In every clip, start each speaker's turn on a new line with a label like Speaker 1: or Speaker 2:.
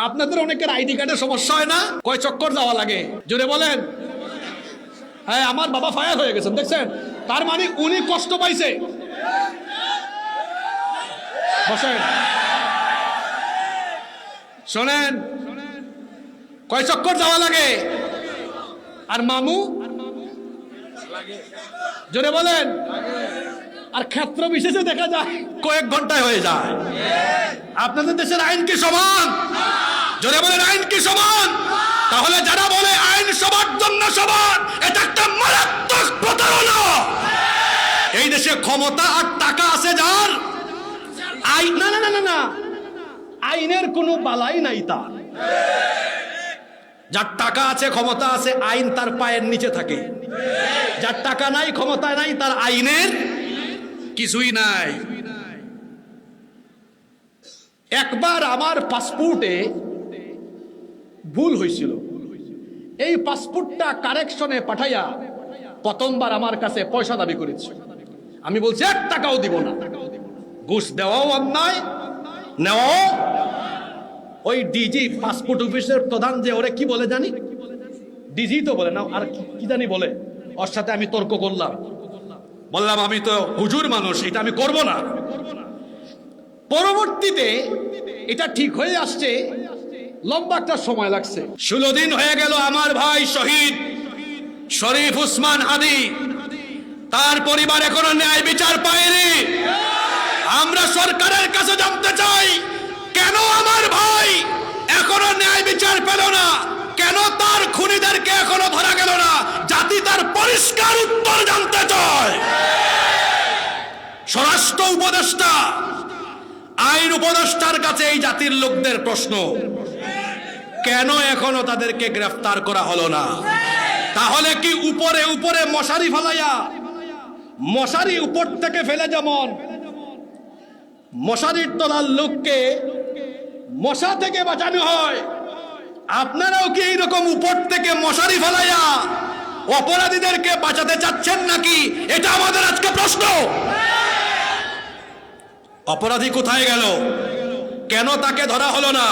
Speaker 1: আপনাদের অনেকের আইডি কার্ডের সমস্যা হয় না? কয় চক্কর যাওয়া লাগে জোরে বলেন? হ্যাঁ, আমার বাবা ফায়ার হয়ে গেছেন, দেখছেন? তার মানে উনি কষ্ট পাইছে। বসেন, শোনেন, কয় চক্কর যাওয়া লাগে? আর মামু জোরে বলেন? আর ক্ষেত্র বিশেষে দেখা যায় কয়েক ঘন্টায় হয়ে যায়। আপনাদের দেশের আইন কি সমান? জোরে বলেন, আইন কি সমান? তাহলে যারা বলে আইন সবার জন্য সমান, এটা একটা মারাত্মক প্রতারণা। এই দেশে ক্ষমতা আর টাকা আছে যার, আইন না না না না, আইনের কোনো বালাই নাই তার। যার টাকা আছে, ক্ষমতা আছে, আইন তার পায়ের নিচে থাকে। যার টাকা নাই, ক্ষমতা নাই, তার আইনের কিছুই নাই। একবার আমার পাসপোর্টে ভুল হয়েছিল। এই পাসপোর্টটা কারেকশনে পাঠাইয়া প্রথমবার আমার কাছে পয়সা দাবি করেছে। আমি বলছি 1 টাকাও দিব না। ঘুষ দেওয়াও অন্যায়, নেওয়াও। ওই ডিজি, পাসপোর্ট অফিসের প্রধান, যে ওরে কি বলে জানি, ডিজি তো বলে না, আর কি জানি বলে, ওর সাথে আমি তর্ক করলাম। বললাম আমি তো হুজুর মানুষ, এটা আমি করব না। পরবর্তীতে এটা ঠিক হয়ে আসছে, লম্বা একটা সময় লাগছে। 16 দিন হয়ে গেল আমার ভাই শহীদ শরীফ উসমান হাদি, তার পরিবার এখনো ন্যায় বিচার পায়নি। আমরা সরকারের কাছে জানতে চাই, কেন আমার ভাই এখনো ন্যায় বিচার পেল না? কেন তার খুনিদেরকে এখনো ধরা গেল না? জাতি তার পরিষ্কার উত্তর জানতে চায়। স্বরাষ্ট্র উপদেষ্টা, আইন উপদেষ্টার কাছে এই জাতির লোকদের প্রশ্ন, কেন এখনো তাদেরকে গ্রেফতার করা হলো না? তাহলে কি উপরে উপরে মশারি ফেলাইয়া, মশারি উপর থেকে ফেলে যেমন মশারির তলার লোককে মশা থেকে বাঁচানো হয়, আপনারাও কি এইরকম উপর থেকে মশারি ফেলাইয়া অপরাধীদেরকে বাঁচাতে চাচ্ছেন নাকি? এটা আমাদের আজকে প্রশ্ন। অপরাধী কোথায় গেল? কেন তাকে ধরা হলো না?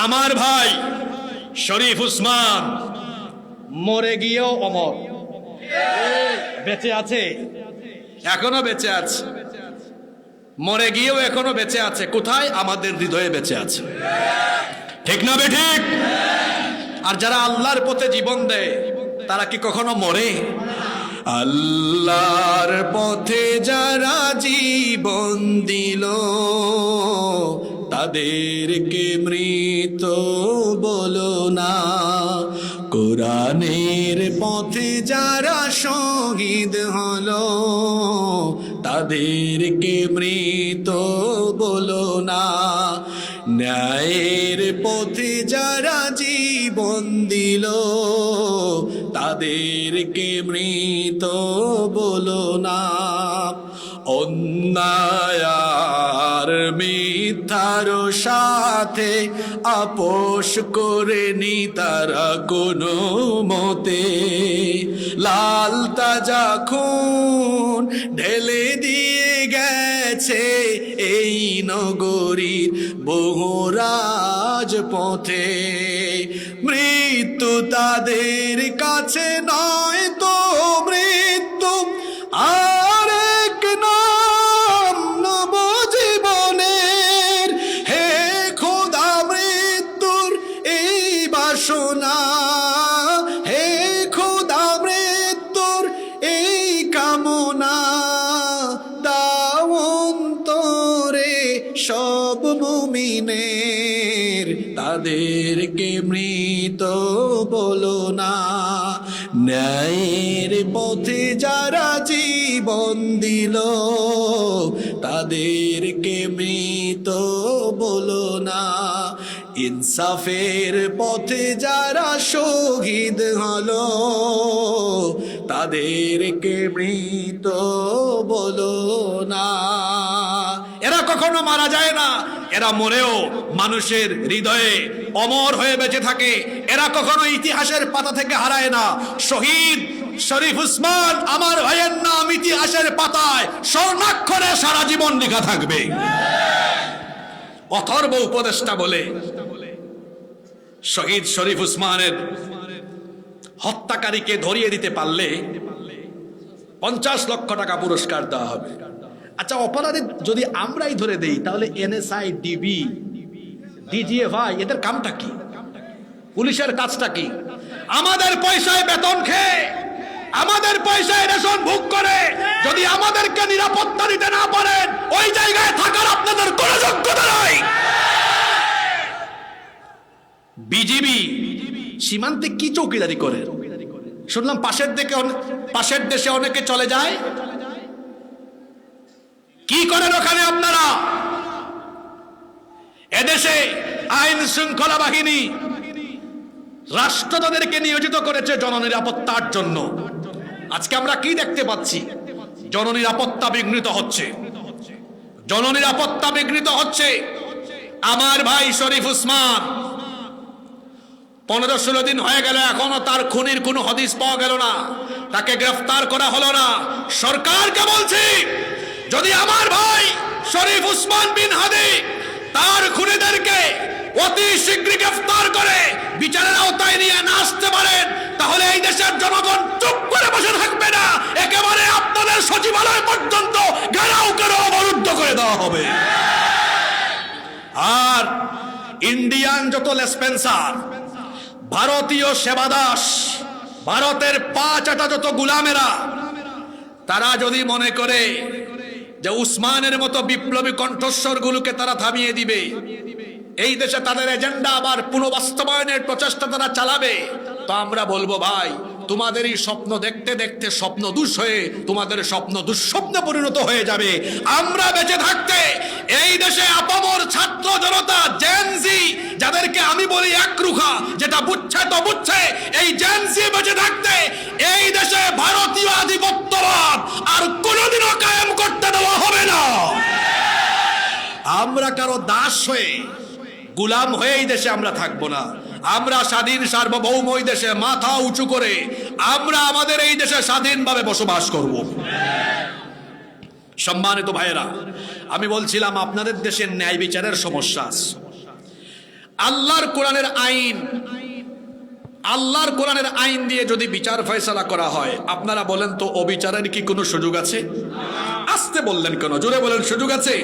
Speaker 1: আমার ভাই শরীফ উসমান মরে গিয়েও অমর, বেঁচে আছে, এখনো বেঁচে আছে। মরে গিয়েও এখনো বেঁচে আছে। কোথায়? আমাদের হৃদয়ে বেঁচে আছে। ঠিক না বেঠিক? আর যারা আল্লাহর পথে জীবন দেয়, তারা কি কখনো মরে? আল্লাহর পথে যারা জীবন দিল, তাদেরকে মৃত বলো না। কোরআনের পথে যারা শহীদ হলো, তাদেরকে মৃত বলো না। ন্যায়ের পথে যারা জীবন দিল, তাদেরকে মৃত বলো না। অন্যায় আর মিথ্যার সাথে আপোষ করেনি তারা কোনো মতে। লাল তাজা খুন ঢেলে দিয়ে গেছে এই নগরীর বহু রাজপথে। মৃত্যু তাদের কাছে নয় তো মৃত্যু আরেক নাম নবজীবনের। হে খোদা, মৃত্যুর এই বাসনা, হে খোদা, মৃত্যুর এই কামনা, দাও অন্তরে সব মুমিনের, তাদেরকে মৃত বলো না। ন্যায়ের পথে যারা জীবন দিল, তাদেরকে মৃত বলো না। ইনসাফের পথে যারা শহীদ হলো, তাদেরকে মৃত বলো না। এরা কখনো মারা যায় না, এরা মরেও মানুষের হৃদয়ে অমর হয়ে বেঁচে থাকে। এরা কখনো ইতিহাসের পাতা থেকে হারায় না। শহীদ শরীফ উসমান আমার ভাইয়ের নাম ইতিহাসের পাতায় স্বর্ণাক্ষরে সারা জীবন লেখা থাকবে। অথর্ব উপদেষ্টা বলে শহীদ শরীফ উসমানের হত্যাকারীকে ধরিয়ে দিতে পারলে 50 লক্ষ টাকা পুরস্কার দেওয়া হবে। আচ্ছা, অপরাধী যদি আমরাই ধরে দেই তাহলে এনএসআই, ডিবি, ডিজিএফআই এদের কামটা কি? পুলিশের কাজটা কি? আমাদের পয়সায় বেতন খেয়ে, আমাদের পয়সায় রেশন ভোগ করে যদি আমাদেরকে নিরাপত্তা দিতে না পারেন, ওই জায়গায় থাকার আপনাদের কোনো যোগ্যতা নাই। বিজিবি সীমান্তে কি চৌকিদারি করে? শুনলাম পাশের দেশে অনেকে চলে যায়। কি করেন ওখানে আপনারা? এদেশে আইন শৃঙ্খলা বাহিনী রাষ্ট্র তাদেরকে নিয়োজিত করেছে জননিরাপত্তার জন্য। আজকে আমরা কি দেখতে পাচ্ছি? জননিরাপত্তা বিঘ্নিত হচ্ছে, জননিরাপত্তা বিঘ্নিত হচ্ছে। আমার ভাই শরীফ উসমান 15-16 দিন হয়ে গেল, এখনো তার খুনির কোনো হদিস পাওয়া গেল না, তাকে গ্রেফতার করা হলো না। সরকারকে বলছি, যদি আমার ভাই শরীফ উসমান বিন হাদি তার খুনিদেরকে অতি শীঘ্রই গ্রেফতার করে বিচারের আওতায় নিয়ে না আসতে পারেন, তাহলে এই দেশের জনগণ চুপ করে বসে থাকবে না, একেবারে আপনাদের সচিবালয় পর্যন্ত ঘেরাও করে অবরুদ্ধ করে দেওয়া হবে। আর ইন্ডিয়ান যত লেসপেন্সার, ভারতীয় সেবাদাস, ভারতের পা চাটা যত গুলামেরা, তারা যদি মনে করে যে উসমানের মতো বিপ্লবী কণ্ঠস্বর গুলোকে তারা থামিয়ে দিবে, এই দেশে তাদের এজেন্ডা আবার পুনঃবাস্তবায়নের প্রচেষ্টা তারা চালাবে, তো আমরা বলবো ভাই, তোমাদের এই স্বপ্ন দেখতে দেখতে স্বপ্ন দুষ হয়ে তোমাদের স্বপ্ন দুঃস্বপ্নে পরিণত হয়ে যাবে। আমরা বেঁচে থাকতে এই দেশে আপামর ছাত্র জনতা, জেনজি, যাদেরকে আমি বলি একরুখা, যেটা বুঝছে তো বুঝছে, এই জেনজি বেঁচে থাকতে এই দেশে ভারতীয় আধিপত্যবাদ আর কোনোদিনও কায়েম করতে দেওয়া হবে না। আমরা কারো দাস হয়ে, গোলাম হয়ে এই দেশে আমরা থাকবো না। আমরা স্বাধীন সার্বভৌম এই দেশে মাথা উঁচু করে আমরা আমাদের এই দেশে স্বাধীনভাবে বসবাস করব। সম্মানিত ভাইয়েরা, আমি বলছিলাম আপনাদের দেশের ন্যায় বিচারের সমস্যা আছে। আল্লাহর কোরআনের আইন দিয়ে যদি বিচার ফয়সালা করা হয়, আপনারা বলেন তো অবিচারের কি কোনো সুযোগ আছে? আসতে বললেন কেন? জোরে বলেন, সুযোগ আছে?